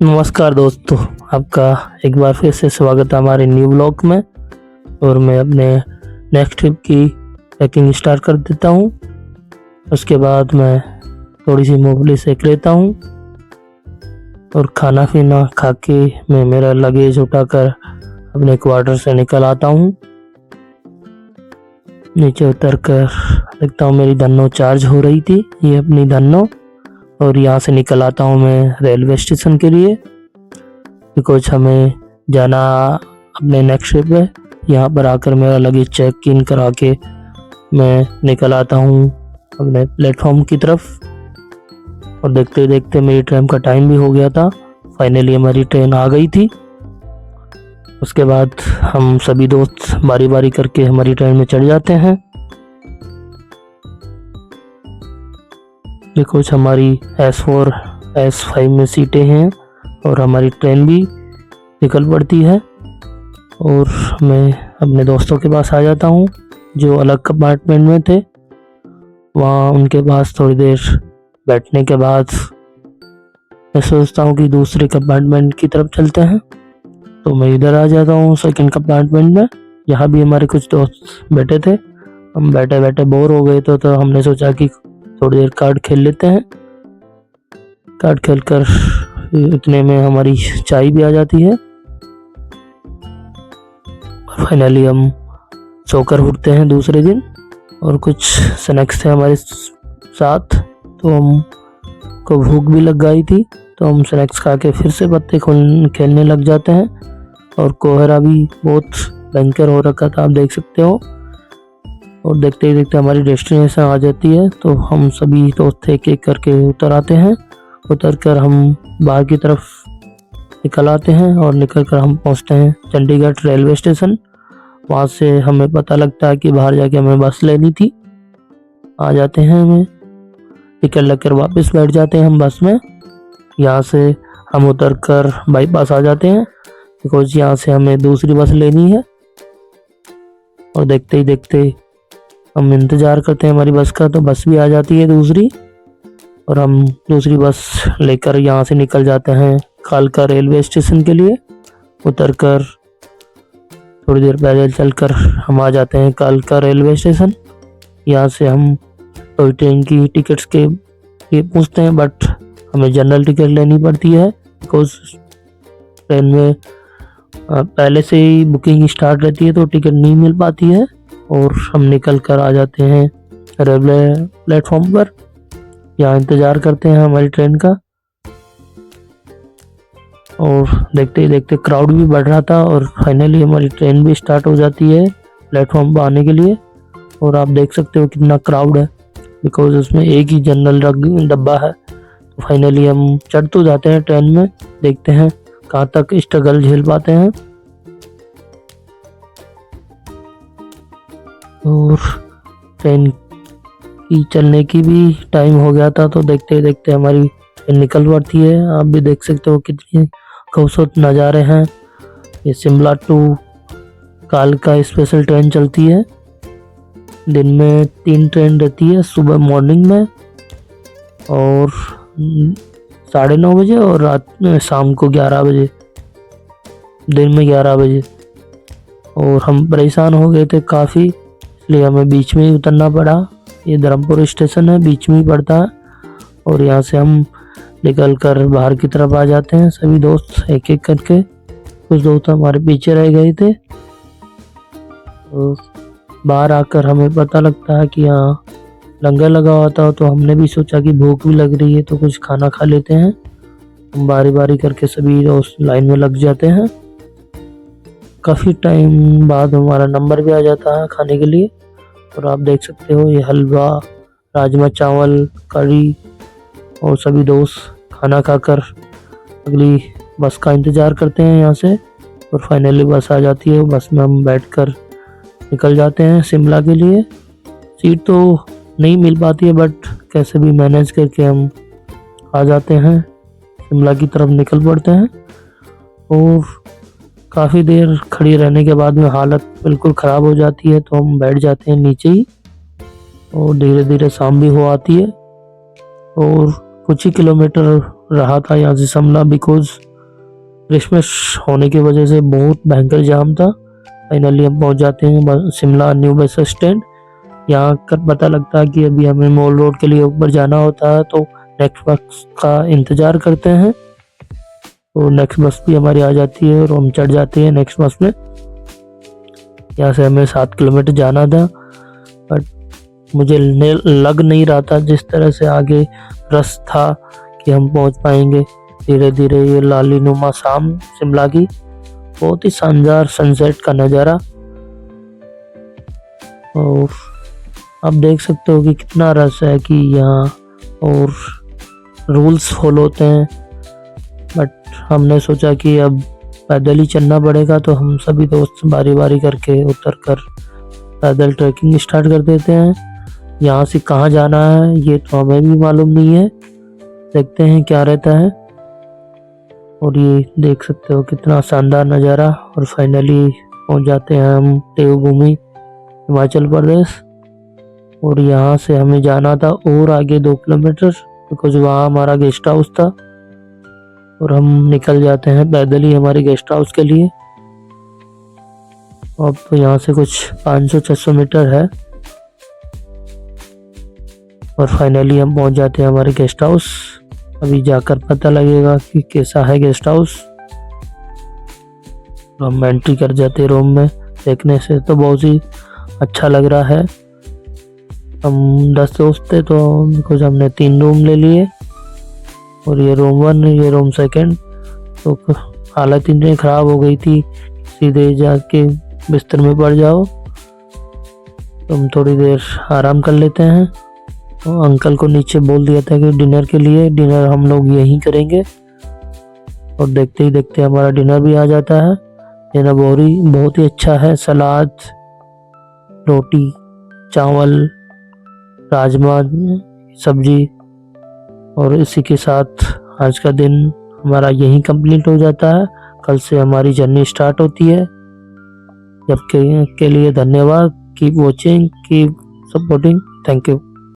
नमस्कार दोस्तों, आपका एक बार फिर से स्वागत है हमारे न्यू ब्लॉग में। और मैं अपने नेक्स्ट ट्रिप की पैकिंग स्टार्ट कर देता हूँ। उसके बाद मैं थोड़ी सी मूंगफली सेक लेता हूँ और खाना पीना खा के मैं मेरा लगेज उठाकर अपने क्वार्टर से निकल आता हूँ। नीचे उतर कर देखता हूँ मेरी धन्नो चार्ज हो रही थी, ये अपनी धन्नो। और यहाँ से निकल आता हूँ मैं रेलवे स्टेशन के लिए, बिकॉज हमें जाना अपने नेक्स्ट ट्रिप है। यहाँ पर आकर मेरा लगेज चेक इन करा के मैं निकल आता हूँ अपने प्लेटफॉर्म की तरफ। और देखते देखते मेरी ट्रेन का टाइम भी हो गया था। फाइनली हमारी ट्रेन आ गई थी। उसके बाद हम सभी दोस्त बारी बारी करके हमारी ट्रेन में चढ़ जाते हैं, बिकॉज हमारी S4 S5 में सीटें हैं और हमारी ट्रेन भी निकल पड़ती है। और मैं अपने दोस्तों के पास आ जाता हूँ जो अलग कंपार्टमेंट में थे। वहाँ उनके पास थोड़ी देर बैठने के बाद मैं सोचता हूँ कि दूसरे कंपार्टमेंट की तरफ चलते हैं, तो मैं इधर आ जाता हूँ सेकंड कंपार्टमेंट में। यहाँ भी हमारे कुछ दोस्त बैठे थे। हम बैठे बैठे बोर हो गए तो हमने सोचा कि थोड़ी देर कार्ड खेल लेते हैं। कार्ड खेलकर इतने में हमारी चाय भी आ जाती है। फाइनली हम सोकर उठते हैं दूसरे दिन। और कुछ स्नैक्स थे हमारे साथ, तो हम को भूख भी लग गई थी, तो हम स्नैक्स खा के फिर से पत्ते खेलने लग जाते हैं। और कोहरा भी बहुत भयंकर हो रखा था, आप देख सकते हो। और देखते ही देखते हमारी डेस्टिनेशन आ जाती है, तो हम सभी दोस्त एक एक करके उतर आते हैं। उतर कर हम बाहर की तरफ निकल आते हैं और निकल कर हम पहुंचते हैं चंडीगढ़ रेलवे स्टेशन। वहाँ से हमें पता लगता है कि बाहर जाके हमें बस लेनी थी। आ जाते हैं, हमें टिकट लगकर वापस बैठ जाते हैं हम बस में। यहाँ से हम उतर कर बाईपास आ जाते हैं, बिकॉज यहाँ से हमें दूसरी बस लेनी है। और देखते ही देखते हम इंतज़ार करते हैं हमारी बस का, तो बस भी आ जाती है दूसरी। और हम दूसरी बस लेकर यहाँ से निकल जाते हैं कालका रेलवे स्टेशन के लिए। उतर कर थोड़ी देर पैदल चलकर हम आ जाते हैं कालका रेलवे स्टेशन। यहाँ से हम टॉय ट्रेन की टिकट्स के लिए पूछते हैं, बट हमें जनरल टिकट लेनी पड़ती है, बिकॉज ट्रेन में पहले से ही बुकिंग स्टार्ट रहती है, तो टिकट नहीं मिल पाती है। और हम निकल कर आ जाते हैं रेलवे प्लेटफॉर्म पर। यहाँ इंतज़ार करते हैं हमारी ट्रेन का। और देखते ही देखते क्राउड भी बढ़ रहा था और फाइनली हमारी ट्रेन भी स्टार्ट हो जाती है प्लेटफॉर्म पर आने के लिए। और आप देख सकते हो कितना क्राउड है, बिकॉज उसमें एक ही जनरल डब्बा है। तो फाइनली हम चढ़ तो जाते हैं ट्रेन में, देखते हैं कहाँ तक स्ट्रगल झेल पाते हैं। और ट्रेन की चलने की भी टाइम हो गया था, तो देखते ही देखते हमारी ट्रेन निकल पड़ती है। आप भी देख सकते हो कितनी खूबसूरत नज़ारे हैं। ये शिमला टू कालका स्पेशल ट्रेन चलती है। दिन में 3 ट्रेन रहती है, सुबह मॉर्निंग में और 9:30 बजे, और रात में शाम को 11 बजे, दिन में 11 बजे। और हम परेशान हो गए थे काफ़ी, इसलिए हमें बीच में ही उतरना पड़ा। ये धर्मपुर स्टेशन है, बीच में ही पड़ता है। और यहाँ से हम निकल कर बाहर की तरफ आ जाते हैं सभी दोस्त एक एक करके। कुछ दोस्त हमारे पीछे रह गए थे। और बाहर आकर हमें पता लगता है कि यहाँ लंगर लगा हुआ था, तो हमने भी सोचा कि भूख भी लग रही है, तो कुछ खाना खा लेते हैं। हम बारी बारी करके सभी दोस्त लाइन में लग जाते हैं। काफ़ी टाइम बाद हमारा नंबर भी आ जाता है खाने के लिए। और आप देख सकते हो ये हलवा, राजमा चावल, कढ़ी, और सभी दोस्त खाना खाकर अगली बस का इंतज़ार करते हैं यहाँ से। और फाइनली बस आ जाती है, बस में हम बैठकर निकल जाते हैं शिमला के लिए। सीट तो नहीं मिल पाती है, बट कैसे भी मैनेज करके हम आ जाते हैं, शिमला की तरफ निकल पड़ते हैं। और काफ़ी देर खड़ी रहने के बाद में हालत बिल्कुल ख़राब हो जाती है, तो हम बैठ जाते हैं नीचे ही। और धीरे धीरे शाम भी हो आती है और कुछ ही किलोमीटर रहा था यहाँ से शिमला, बिकॉज क्रिसमस होने की वजह से बहुत भयंकर जाम था। फाइनली हम पहुंच जाते हैं शिमला न्यू बस स्टैंड। यहाँ कर पता लगता है कि अभी हमें मॉल रोड के लिए ऊपर जाना होता है, तो नेक्स्ट बस का इंतज़ार करते हैं। तो नेक्स्ट बस भी हमारी आ जाती है और हम चढ़ जाते हैं नेक्स्ट बस में। यहाँ से हमें 7 किलोमीटर जाना था, बट मुझे लग नहीं रहा था जिस तरह से आगे रस था कि हम पहुँच पाएंगे। धीरे धीरे ये लाली नुमा शाम शिमला की, बहुत ही शानदार सनसेट का नज़ारा। और आप देख सकते हो कि कितना रस है कि यहाँ, और रूल्स फॉलो होते हैं। बट हमने सोचा कि अब पैदल ही चलना पड़ेगा, तो हम सभी दोस्त बारी बारी करके उतर कर पैदल ट्रैकिंग स्टार्ट कर देते हैं। यहाँ से कहाँ जाना है ये तो हमें भी मालूम नहीं है, देखते हैं क्या रहता है। और ये देख सकते हो कितना शानदार नज़ारा। और फाइनली पहुँच जाते हैं हम देवभूमि हिमाचल प्रदेश। और यहाँ से हमें जाना था और आगे 2 किलोमीटर, बिकॉज वहाँ हमारा गेस्ट हाउस था। और हम निकल जाते हैं पैदल ही हमारे गेस्ट हाउस के लिए। अब तो यहाँ से कुछ 500-600 मीटर है। और फाइनली हम पहुँच जाते हैं हमारे गेस्ट हाउस। अभी जाकर पता लगेगा कि कैसा है गेस्ट हाउस। हम एंट्री कर जाते हैं रूम में। देखने से तो बहुत ही अच्छा लग रहा है। हम 10 दोस्त थे, तो बिकॉज हमने 3 रूम ले लिए, और ये रूम 1 ये रूम 2। तो हालत इतनी ख़राब हो गई थी, सीधे जाके बिस्तर में पड़ जाओ। तो हम थोड़ी देर आराम कर लेते हैं। तो अंकल को नीचे बोल दिया था कि डिनर हम लोग यहीं करेंगे। और देखते ही देखते हमारा डिनर भी आ जाता है। डिनर बहुत ही अच्छा है। सलाद, रोटी, चावल, राजमा, सब्जी, और इसी के साथ आज का दिन हमारा यहीं कंप्लीट हो जाता है। कल से हमारी जर्नी स्टार्ट होती है। जब के लिए धन्यवाद। Keep watching, keep supporting. Thank you.